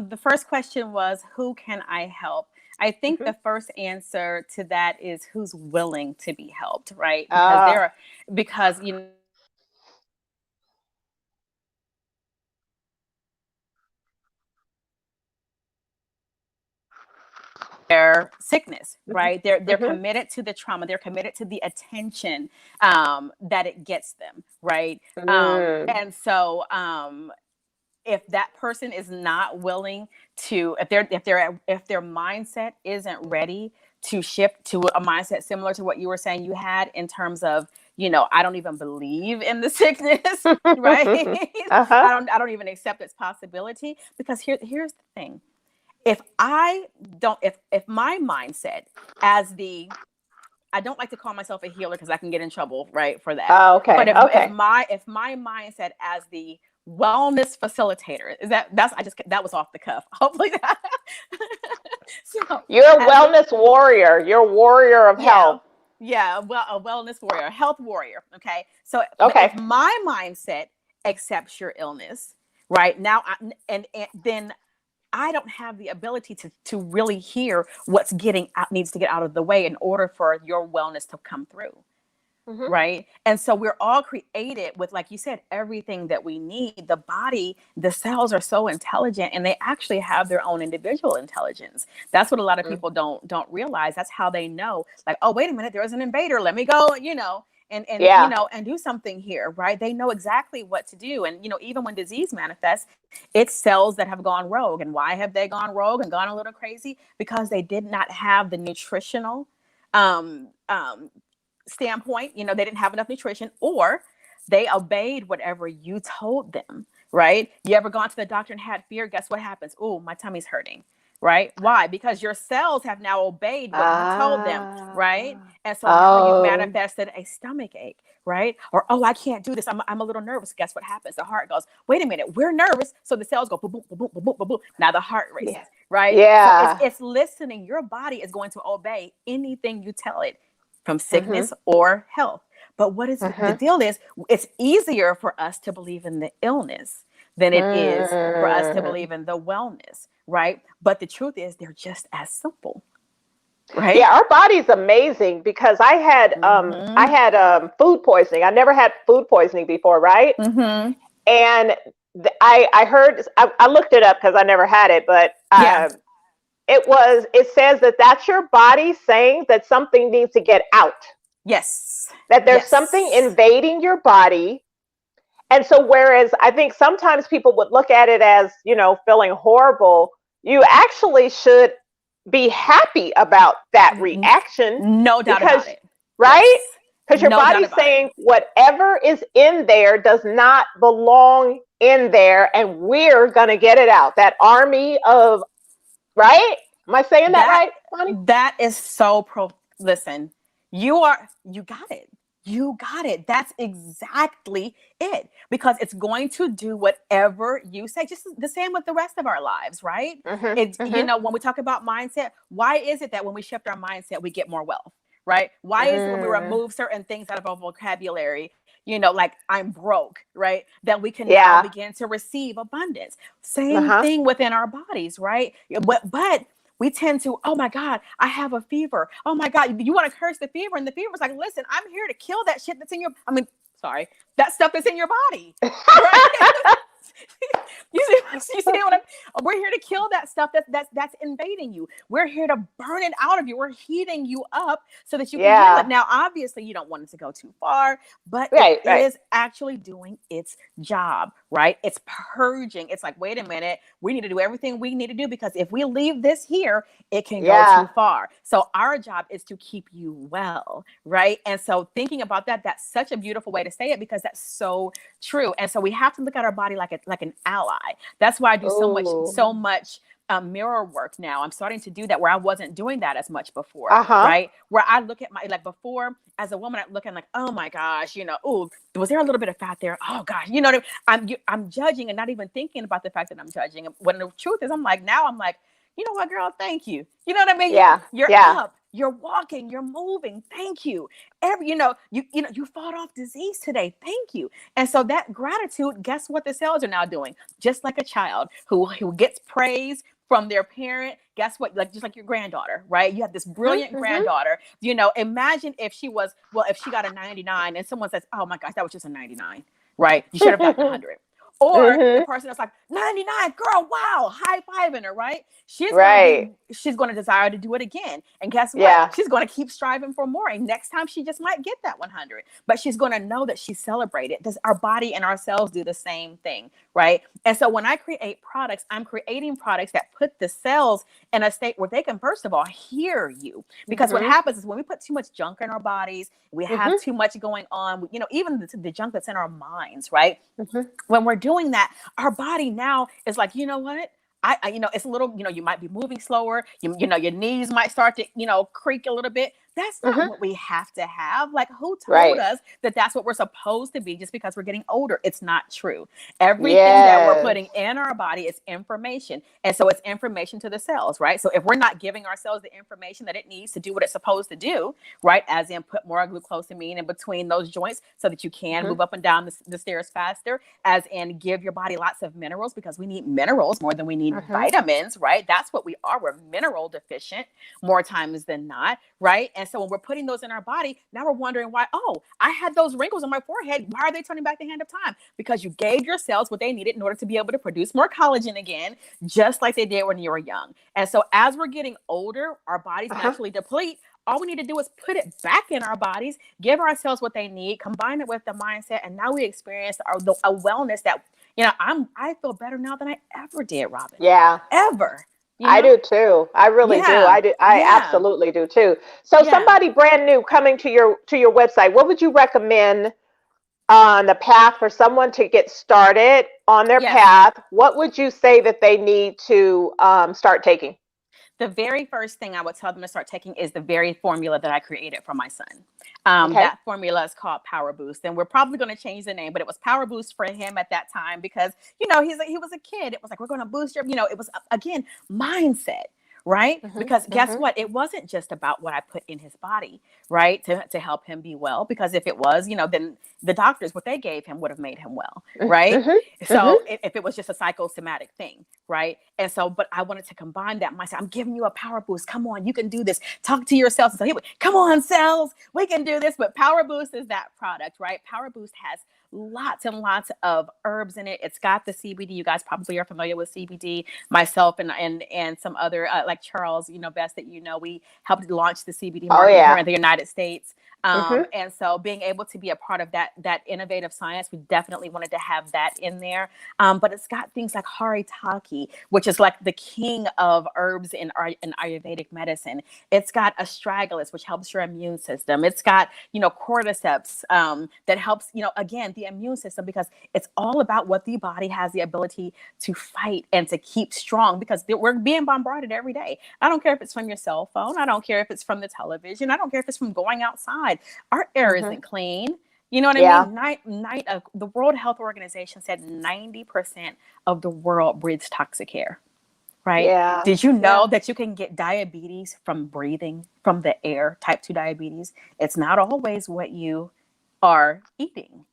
the first question was, who can I help? I think the first answer to that is who's willing to be helped, right? Because their sickness, right? They're committed to the trauma. They're committed to the attention that it gets them, right? And so if that person is not willing to, if their mindset isn't ready to shift to a mindset similar to what you were saying you had in terms of, I don't even believe in the sickness, right? I don't even accept its possibility, because here's the thing. If my mindset I don't like to call myself a healer because I can get in trouble, right, for that. Oh, okay. But if my mindset as the wellness facilitator that was off the cuff. Hopefully that. So, you're a wellness warrior. You're a warrior of health. Yeah, well, a wellness warrior, a health warrior. Okay. So if my mindset accepts your illness, right now, then I don't have the ability to really hear what's needs to get out of the way in order for your wellness to come through. Right. And so we're all created with, like you said, everything that we need. The body, the cells are so intelligent, and they actually have their own individual intelligence. That's what a lot of people don't realize. That's how they know, like, oh, wait a minute, there's an invader. Let me go, and and do something here. Right. They know exactly what to do. And, even when disease manifests, it's cells that have gone rogue. And why have they gone rogue and gone a little crazy? Because they did not have the nutritional standpoint. They didn't have enough nutrition, or they obeyed whatever you told them. Right. You ever gone to the doctor and had fear? Guess what happens? Oh, my tummy's hurting. Right. Why? Because your cells have now obeyed what you told them. Right. And so now you've manifested a stomach ache. Right. Or, oh, I can't do this. I'm a little nervous. Guess what happens? The heart goes, wait a minute, we're nervous. So the cells go boom, boom, boom, boom, boom, boom, boom. Now the heart races. Yeah. Right. Yeah. So it's listening. Your body is going to obey anything you tell it, from sickness or health. But what is the deal is, it's easier for us to believe in the illness than it is for us to believe in the wellness, right? But the truth is, they're just as simple, right? Yeah, our body's amazing, because I had food poisoning. I never had food poisoning before, right? And I heard, I looked it up because I never had it, but it says that's your body saying that something needs to get out. Yes. That there's something invading your body. And so whereas I think sometimes people would look at it as, feeling horrible, you actually should be happy about that reaction. No doubt about it. Right? Because your body's saying whatever is in there does not belong in there, and we're going to get it out. That army of, right? Am I saying that right, Bonnie? That is so listen, you got it. You got it. That's exactly it. Because it's going to do whatever you say. Just the same with the rest of our lives, right? When we talk about mindset, why is it that when we shift our mindset, we get more wealth, right? Why is it when we remove certain things out of our vocabulary, like I'm broke, right? That we can now begin to receive abundance. Same thing within our bodies, right? But we tend to, oh my God, I have a fever. Oh my God, you want to curse the fever? And the fever's like, listen, I'm here to kill that shit that's in that stuff that's in your body. Right? You see what we're here to kill that stuff that's invading you. We're here to burn it out of you. We're heating you up so that you can heal it. Now, obviously, you don't want it to go too far, but it is actually doing its job, right? It's purging. It's like, wait a minute, we need to do everything we need to do, because if we leave this here, it can go too far. So our job is to keep you well, right? And so thinking about that's such a beautiful way to say it, because that's so true. And so we have to look at our body like an ally. That's why I do so much mirror work now. I'm starting to do that, where I wasn't doing that as much before, right? Where I look at before, as a woman, I'm looking like, oh my gosh, oh, was there a little bit of fat there? Oh gosh, I'm judging and not even thinking about the fact that I'm judging. When the truth is, I'm like, you know what, girl, thank you. You know what I mean? Yeah. You're up. You're walking, you're moving. Thank you. You fought off disease today. Thank you. And so that gratitude, guess what the cells are now doing? Just like a child who gets praise from their parent. Guess what? Just like your granddaughter, right? You have this brilliant granddaughter. Imagine if she got a 99 and someone says, oh my gosh, that was just a 99, right? You should have gotten 100. Or the person that's like, 99, girl, wow, high-fiving her, right? She's going to desire to do it again. And guess what? Yeah. She's going to keep striving for more. And next time she just might get that 100. But she's going to know that she's celebrated. Does our body and our cells do the same thing, right? And so when I create products, I'm creating products that put the cells in a state where they can, first of all, hear you. Because what happens is when we put too much junk in our bodies, we have too much going on, even the junk that's in our minds, right? When we're doing that, our body now is like, you know what? It's a little, you might be moving slower. Your knees might start to, creak a little bit. That's not what we have to have. Like, who told us that that's what we're supposed to be just because we're getting older? It's not true. Everything that we're putting in our body is information. And so it's information to the cells, right? So if we're not giving our cells the information that it needs to do what it's supposed to do, right? As in put more glucosamine in between those joints so that you can move up and down the stairs faster, as in give your body lots of minerals, because we need minerals more than we need vitamins, right? That's what we are. We're mineral deficient more times than not, right? And so when we're putting those in our body, now we're wondering why, oh, I had those wrinkles on my forehead. Why are they turning back the hand of time? Because you gave your cells what they needed in order to be able to produce more collagen again, just like they did when you were young. And so as we're getting older, our bodies naturally deplete. All we need to do is put it back in our bodies, give ourselves what they need, combine it with the mindset, and now we experience a wellness that, I feel better now than I ever did, Robyn. Yeah. Ever. I do too. I really do. I do. I absolutely do too. So somebody brand new coming to your website, what would you recommend on the path for someone to get started on their path? What would you say that they need to start taking? The very first thing I would tell them to start taking is the very formula that I created for my son. That formula is called Power Boost, and we're probably going to change the name, but it was Power Boost for him at that time because, he was a kid. It was like, we're going to boost your, it was, again, mindset. Right? Because guess what? It wasn't just about what I put in his body, right? To help him be well. Because if it was, then the doctors, what they gave him would have made him well, right? So if it was just a psychosomatic thing, right? And so, but I wanted to combine that mindset. I'm giving you a power boost. Come on, you can do this. Talk to your cells. And so he would, come on, cells, we can do this. But Power Boost is that product, right? Power Boost has lots and lots of herbs in it. It's got the CBD. You guys probably are familiar with CBD. Myself and some other like Charles, Best that we helped launch the CBD market here in the United States. And so being able to be a part of that innovative science, we definitely wanted to have that in there. But it's got things like haritaki, which is like the king of herbs in Ayurvedic medicine. It's got astragalus, which helps your immune system. It's got, cordyceps that helps, again, the immune system, because it's all about what the body has the ability to fight and to keep strong, because we're being bombarded every day. I don't care if it's from your cell phone. I don't care if it's from the television. I don't care if it's from going outside. Our air isn't clean. You know what I mean? The World Health Organization said 90% of the world breathes toxic air. Right? Yeah. Did you know that you can get diabetes from breathing from the air, type 2 diabetes? It's not always what you are eating.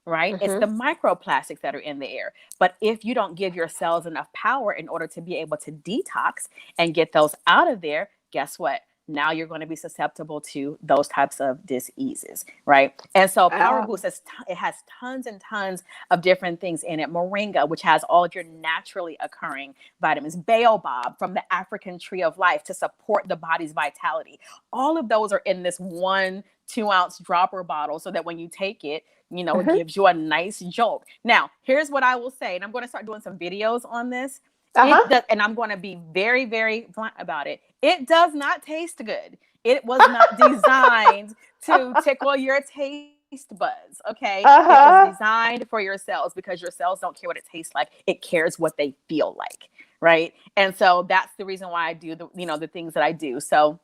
Right? It's the microplastics that are in the air. But if you don't give your cells enough power in order to be able to detox and get those out of there, guess what? Now you're going to be susceptible to those types of diseases, right? And so Power Boost, it has tons and tons of different things in it. Moringa, which has all of your naturally occurring vitamins. Baobab from the African tree of life to support the body's vitality. All of those are in this 1 2-ounce dropper bottle, so that when you take it, it gives you a nice jolt. Now, here's what I will say, and I'm going to start doing some videos on this. And I'm going to be very, very blunt about it. It does not taste good. It was not designed to tickle your taste buds. Okay. It was designed for your cells, because your cells don't care what it tastes like. It cares what they feel like. Right. And so that's the reason why I do the things that I do. So,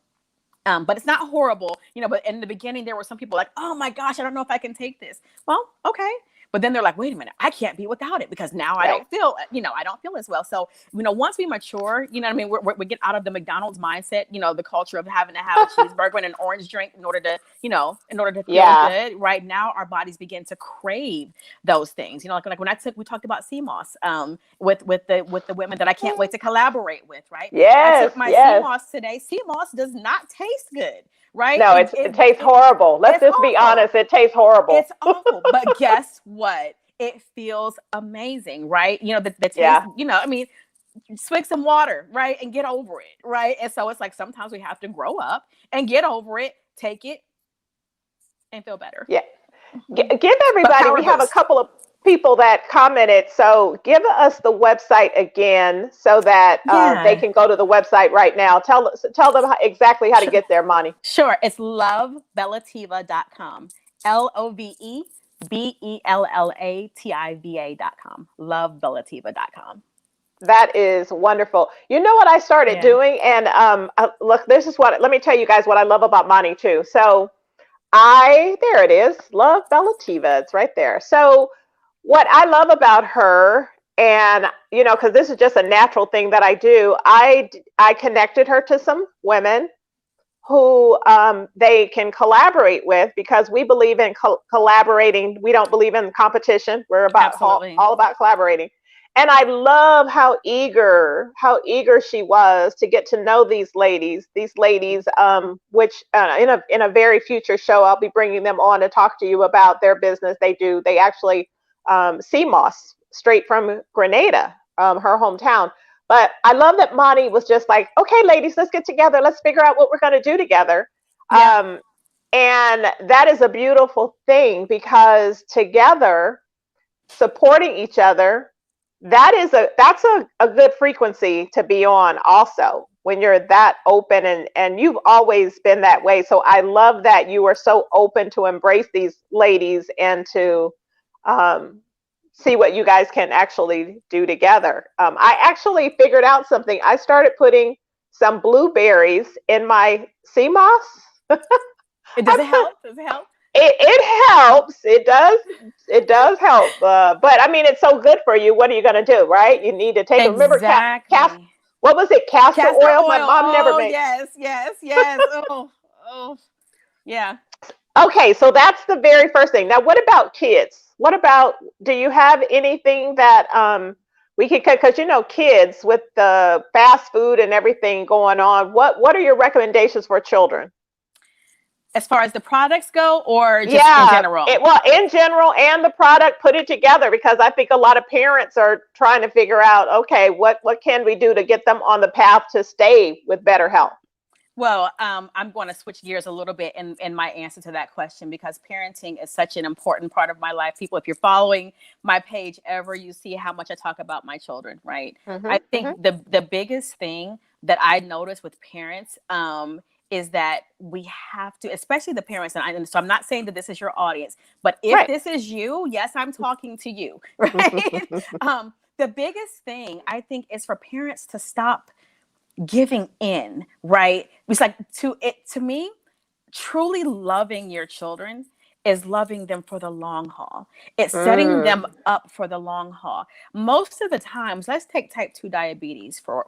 but it's not horrible, but in the beginning, there were some people like, oh my gosh, I don't know if I can take this. Well, okay. But then they're like, wait a minute, I can't be without it, because now I don't feel, I don't feel as well. So, once we mature, what I mean, we get out of the McDonald's mindset, the culture of having to have a cheeseburger and an orange drink in order to feel good. Right now, our bodies begin to crave those things. Like when we talked about sea moss, with the women that I can't wait to collaborate with. Right. Yes. I took my sea moss today. Sea moss does not taste good. Right? No, it tastes horrible. Let's just be honest. It tastes horrible. It's awful. But guess what? It feels amazing, right? The taste, swig some water, right? And get over it, right? And so it's like sometimes we have to grow up and get over it, take it, and feel better. Yeah. Give everybody, we have a couple of people that commented, so give us the website again so that they can go to the website right now. Tell them exactly how to get there, Moni. Sure. It's lovebellativa.com. LOVEBELLATIVA.com. Lovebellativa.com. That is wonderful. You know what I started doing? And look, let me tell you guys what I love about Moni too. So there it is, Love Bellativa. It's right there. So what I love about her, and because this is just a natural thing that I do, I connected her to some women who they can collaborate with, because we believe in collaborating. We don't believe in competition. We're about all about collaborating. And I love how eager she was to get to know these ladies, which in a very future show, I'll be bringing them on to talk to you about their business. They actually sea moss straight from Grenada, her hometown. But I love that Moni was just like, okay, ladies, let's get together. Let's figure out what we're going to do together. Yeah. And that is a beautiful thing, because together, supporting each other, that's a good frequency to be on also, when you're that open, and you've always been that way. So I love that you are so open to embrace these ladies and to see what you guys can actually do together. I actually figured out something. I started putting some blueberries in my sea moss. Does it help? Does it help? It helps. It does help. But I mean, it's so good for you. What are you going to do, right? You need to take it. Remember, what was it? Castor oil? My mom never made. Yes. Oh, yeah. Okay, so that's the very first thing. Now, what about kids? Do you have anything that we could, because kids with the fast food and everything going on, what are your recommendations for children? As far as the products go, or just in general? In general, and the product, put it together, because I think a lot of parents are trying to figure out, okay, what can we do to get them on the path to stay with better health? Well, I'm going to switch gears a little bit in my answer to that question, because parenting is such an important part of my life. People, if you're following my page ever, you see how much I talk about my children, right? I think the biggest thing that I notice with parents is that we have to, especially the parents, and so I'm not saying that this is your audience, but if this is you, yes, I'm talking to you, right? The biggest thing I think is for parents to stop giving in, right? It's like, to me, truly loving your children is loving them for the long haul. It's setting them up for the long haul. Most of the times, let's take type 2 diabetes for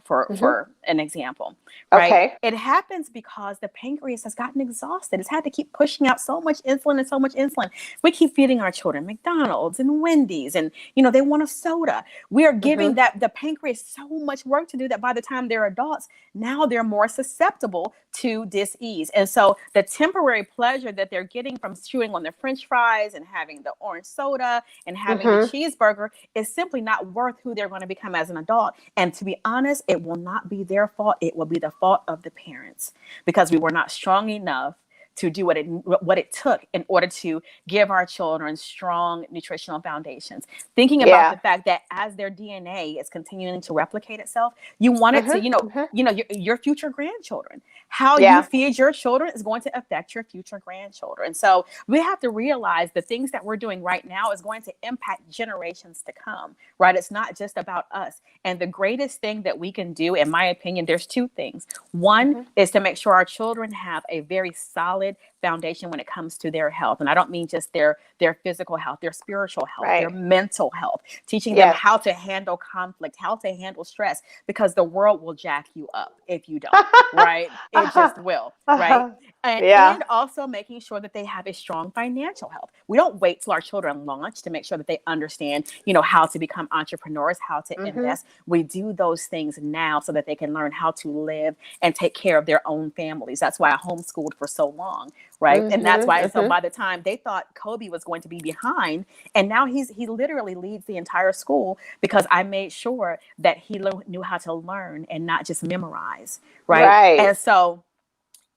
an example, right? Okay. It happens because the pancreas has gotten exhausted. It's had to keep pushing out so much insulin. We keep feeding our children McDonald's and Wendy's, and they want a soda. We are giving the pancreas so much work to do that by the time they're adults, now they're more susceptible to dis-ease. And so the temporary pleasure that they're getting from chewing on the French fries and having the orange soda and having the cheeseburger is simply not worth who they're going to become as an adult. And to be honest, it will not be their fault. It will be the fault of the parents, because we were not strong enough to do what it took in order to give our children strong nutritional foundations. Thinking about the fact that as their DNA is continuing to replicate itself, you want it to, your future grandchildren. How you feed your children is going to affect your future grandchildren. So we have to realize the things that we're doing right now is going to impact generations to come, right? It's not just about us. And the greatest thing that we can do, in my opinion, there's two things. One is to make sure our children have a very solid foundation when it comes to their health. And I don't mean just their physical health, their spiritual health, their mental health, teaching them how to handle conflict, how to handle stress, because the world will jack you up if you don't, right? It just will, right? And also making sure that they have a strong financial health. We don't wait till our children launch to make sure that they understand, how to become entrepreneurs, how to invest. We do those things now so that they can learn how to live and take care of their own families. That's why I homeschooled for so long, right? And that's why, so by the time they thought Kobe was going to be behind, and now he literally leads the entire school, because I made sure that he knew how to learn and not just memorize, right? And so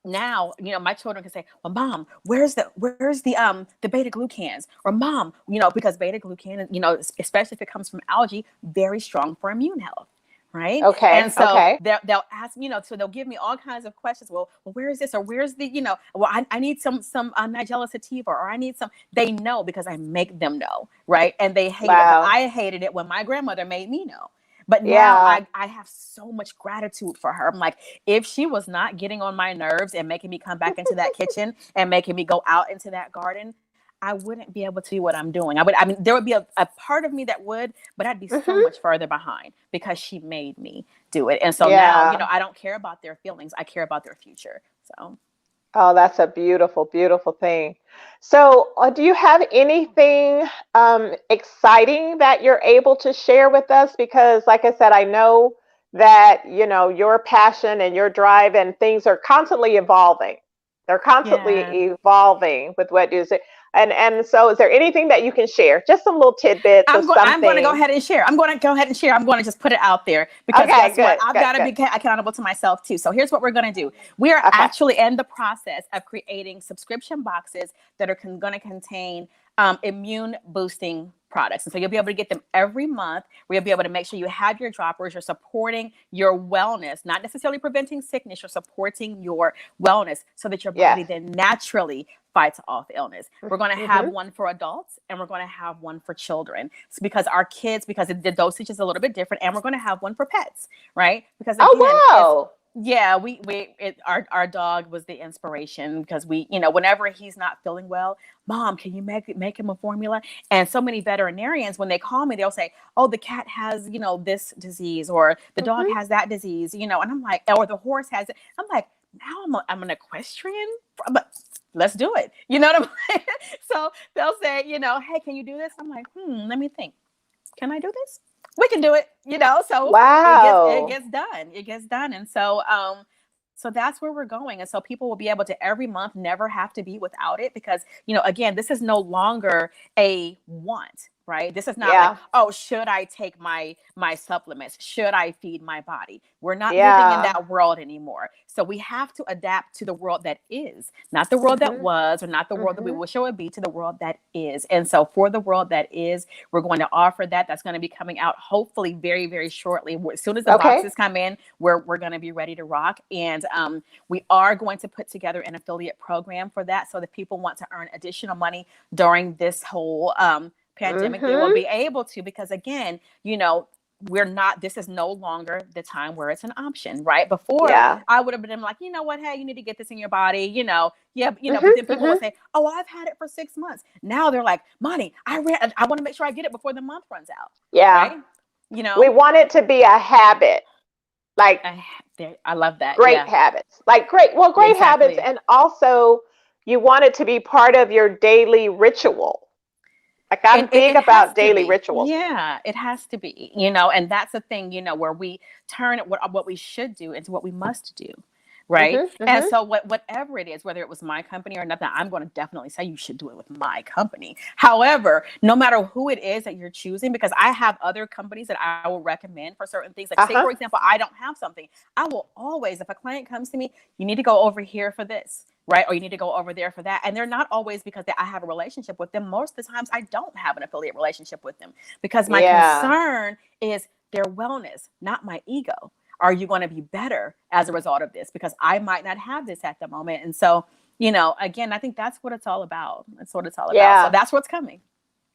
now, my children can say, well, Mom, where's the beta glucans? Or Mom, because beta glucan, especially if it comes from algae, very strong for immune health. Right. Okay. And so they'll ask, so they'll give me all kinds of questions. Well, where is this? Or where's the, I need some Nigella sativa, or I need some, they know because I make them know. Right. And they hate it. But I hated it when my grandmother made me know. But now I have so much gratitude for her. I'm like, if she was not getting on my nerves and making me come back into that kitchen and making me go out into that garden, I wouldn't be able to do what I'm doing. There would be a part of me that would, but I'd be so much further behind because she made me do it. And so now, I don't care about their feelings. I care about their future. So. Oh, that's a beautiful, beautiful thing. So, do you have anything exciting that you're able to share with us? Because, like I said, I know that your passion and your drive and things are constantly evolving. They're constantly Yeah. evolving with what you say. And so, is there anything that you can share? Just some little tidbits of I'm going to go something. ahead and share. I'm going to go ahead and share. I'm going to just put it out there because Okay, guess what? good, I've good, got to good. be accountable to myself too. So here's what we're going to do. We are Okay, actually in the process of creating subscription boxes that are going to contain immune boosting products. And so you'll be able to get them every month. We'll be able to make sure you have your droppers. You're supporting your wellness, not necessarily preventing sickness. You're supporting your wellness so that your body yes. then naturally fights off illness. We're going to have Mm-hmm. one for adults and we're going to have one for children. So because our kids, because the dosage is a little bit different, and we're going to have one for pets, right? Because again, Oh, if wow. yeah, our dog was the inspiration because whenever he's not feeling well, Mom, can you make him a formula? And so many veterinarians, when they call me, they'll say, oh, the cat has, this disease, or the dog Mm-hmm. has that disease, and I'm like, or the horse has it. I'm like, now I'm an equestrian, but let's do it. You know what I'm saying? So they'll say, hey, can you do this? I'm like, let me think. Can I do this? We can do it, so it Wow. gets done. It gets done. And so that's where we're going. And so people will be able to every month never have to be without it because, again, this is no longer a want, right? This is not like, Yeah. oh, should I take my supplements? Should I feed my body? We're not living in Yeah. that world anymore. So we have to adapt to the world that is, not the world that Mm-hmm. was, or not the world that we Mm-hmm. wish it would be, to the world that is. And so for the world that is, we're going to offer that. That's going to be coming out hopefully very, very shortly. As soon as the Okay. boxes come in, we're going to be ready to rock. And we are going to put together an affiliate program for that, so that people want to earn additional money during this whole pandemic, they will Mm-hmm. be able to, because again, this is no longer the time where it's an option, right? Before, Yeah. I would have been like, you know what, hey, you need to get this in your body, yeah, but then Mm-hmm. people would Mm-hmm. say, oh, well, I've had it for 6 months. Now they're like, Monty, I want to make sure I get it before the month runs out, Yeah. right? We want it to be a habit, like I, I love that. great Yeah, habits, like great habits. exactly. And also, you want it to be part of your daily ritual. Like, And I'm big it has about to daily be. rituals. Yeah, it has to be, and that's the thing, where we turn what we should do into what we must do. Right. Mm-hmm. And Mm-hmm. so whatever it is, whether it was my company or nothing, I'm going to definitely say you should do it with my company. However, no matter who it is that you're choosing, because I have other companies that I will recommend for certain things. Like, say, Uh-huh. for example, I don't have something. I will always, if a client comes to me, you need to go over here for this, right? Or you need to go over there for that. And they're not always because I have a relationship with them. Most of the times I don't have an affiliate relationship with them, because my Yeah. concern is their wellness, not my ego. Are you going to be better as a result of this? Because I might not have this at the moment. And so, again, I think that's what it's all about. That's what it's all about. So Yeah. that's what's coming.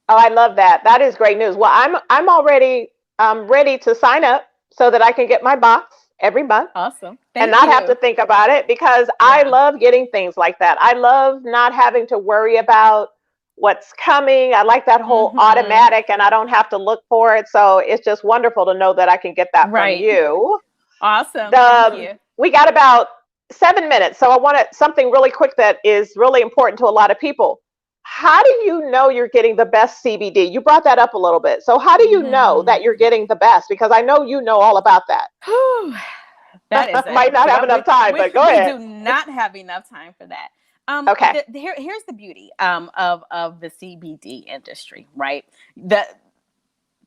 Oh, I love that. That is great news. Well, I'm already ready to sign up so that I can get my box every month Awesome. and Thank not have to you. think about it, because I Yeah. love getting things like that. I love not having to worry about what's coming. I like that whole Mm-hmm. automatic and I don't have to look for it. So it's just wonderful to know that I can get that from Right. you. Awesome. Thank you. We got about 7 minutes. So I wanted something really quick that is really important to a lot of people. How do you know you're getting the best CBD? You brought that up a little bit. So how do you know Mm. that you're getting the best? Because I know you know all about that. Whew. That is Might not have well, enough time, but go we ahead. do not have enough time for that. Okay. Here's the beauty of the CBD industry, right? The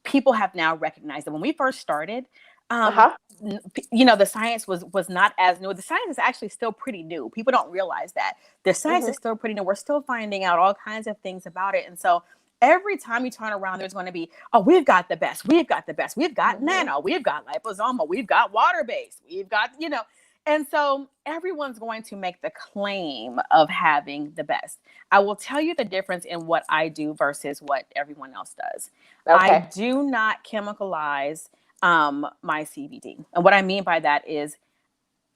people have now recognized that when we first started, um, Uh-huh. the science was not as new. The science is actually still pretty new. People don't realize that the science Hmm. is still pretty new. We're still finding out all kinds of things about it, and so every time you turn around, there's going to be, oh, we've got the best, we've got the best, we've got Hmm. nano, we've got liposomal, we've got water based, we've got, and so everyone's going to make the claim of having the best. I will tell you the difference in what I do versus what everyone else does. I Okay. do not chemicalize my CBD. And what I mean by that is,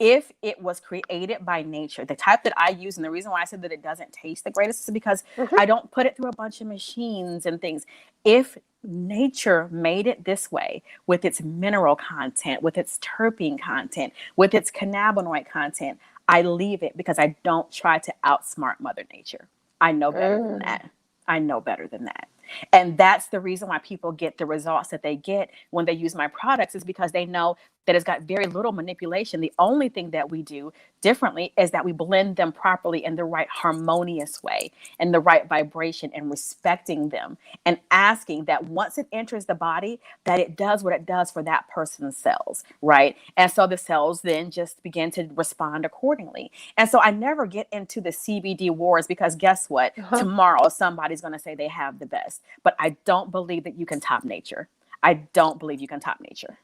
if it was created by nature, the type that I use, and the reason why I said that it doesn't taste the greatest is because Hmm. I don't put it through a bunch of machines and things. If nature made it this way, with its mineral content, with its terpene content, with its cannabinoid content, I leave it because I don't try to outsmart Mother Nature. I know better than that. I know better than that. And that's the reason why people get the results that they get when they use my products, is because they know that it's got very little manipulation. The only thing that we do differently is that we blend them properly in the right harmonious way, in the right vibration, and respecting them and asking that once it enters the body, that it does what it does for that person's cells, right? And so the cells then just begin to respond accordingly. And so I never get into the CBD wars, because guess what? Tomorrow somebody's going to say they have the best. But I don't believe that you can top nature. I don't believe you can top nature.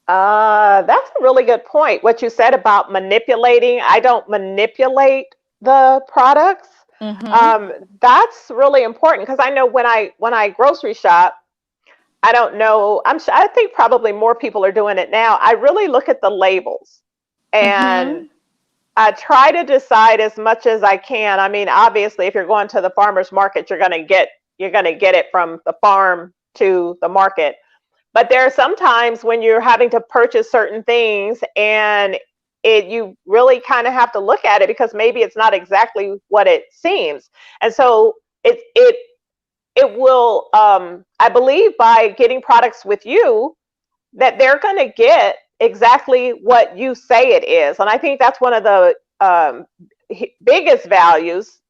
That's a really good point. What you said about manipulating, I don't manipulate the products. That's really important, because I know when I grocery shop, I don't know, I think probably more people are doing it now. I really look at the labels, and I try to decide as much as I can. I mean, obviously, if you're going to the farmer's market, you're going to get it from the farm to the market. But there are some times when you're having to purchase certain things, and you really kind of have to look at it, because maybe it's not exactly what it seems. And so it will, I believe, by getting products with you, that they're going to get exactly what you say it is. And I think that's one of the biggest values,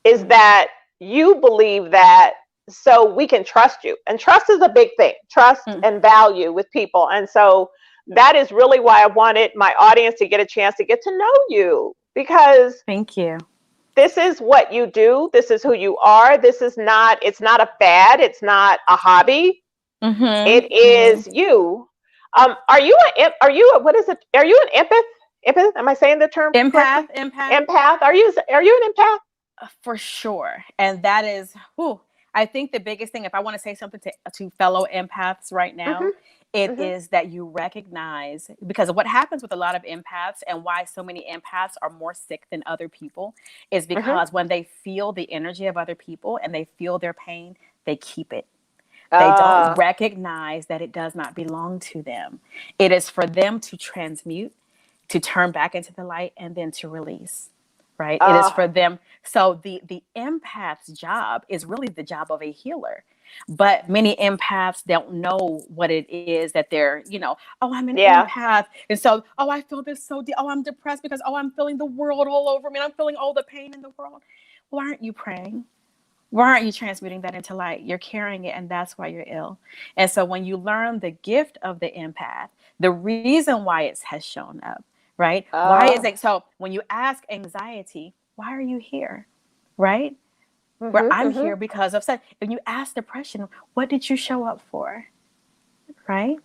is that you believe that, so we can trust you. And trust is a big thing, trust and value with people. And so that is really why I wanted my audience to get a chance to get to know you, because thank you. This is what you do. This is who you are. It's not a fad. It's not a hobby. It is you. Are you an empath? Empath? Am I saying the term empath? Correctly? Empath. Are you an empath? For sure. And that is, I think the biggest thing, if I want to say something to fellow empaths right now, it is that you recognize, because what happens with a lot of empaths, and why so many empaths are more sick than other people, is because when they feel the energy of other people and they feel their pain, they keep it. They don't recognize that it does not belong to them. It is for them to transmute, to turn back into the light, and then to release. Right? It is for them. So the empath's job is really the job of a healer. But many empaths don't know what it is that they're, I'm an empath. And so, I feel this so deep. I'm depressed because, I'm feeling the world all over me. I'm feeling all the pain in the world. Why aren't you praying? Why aren't you transmuting that into light? You're carrying it, and that's why you're ill. And so when you learn the gift of the empath, the reason why it has shown up, right? Why is it? So when you ask anxiety, why are you here? Right? Where I'm here because of such. When you ask depression, what did you show up for? Right?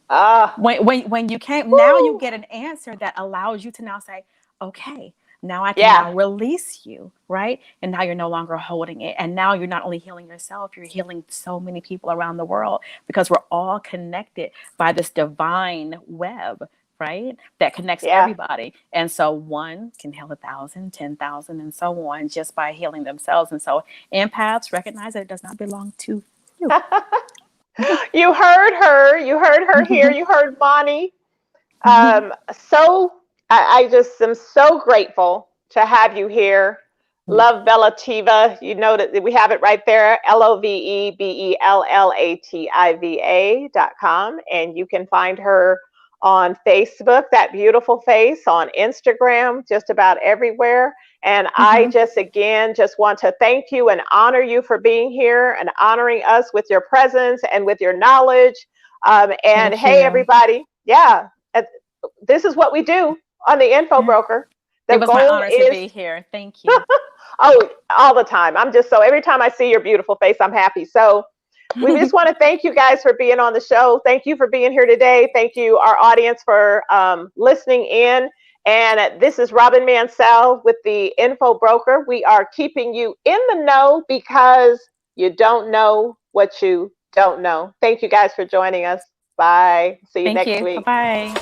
When you came, now you get an answer that allows you to now say, okay, now I can now release you, right? And now you're no longer holding it. And now you're not only healing yourself, you're healing so many people around the world, because we're all connected by this divine web, right? That connects everybody. And so one can heal 1,000, 10,000, and so on, just by healing themselves. And so empaths recognize that it does not belong to you. You heard her here. You heard Moni. I just am so grateful to have you here. Love Bellativa. You know that we have it right there, LOVEBELLATIVA.com. And you can find her on Facebook, that beautiful face, on Instagram, just about everywhere. And I just want to thank you and honor you for being here and honoring us with your presence and with your knowledge. And hey, everybody. This is what we do on the Info Broker. It was my honor to be here. Thank you. All the time. Every time I see your beautiful face, I'm happy. So we just want to thank you guys for being on the show. Thank you for being here today. Thank you, our audience, for listening in. And this is Robyn Mancell with the Info Broker. We are keeping you in the know, because you don't know what you don't know. Thank you guys for joining us. Bye. See you next week. Bye.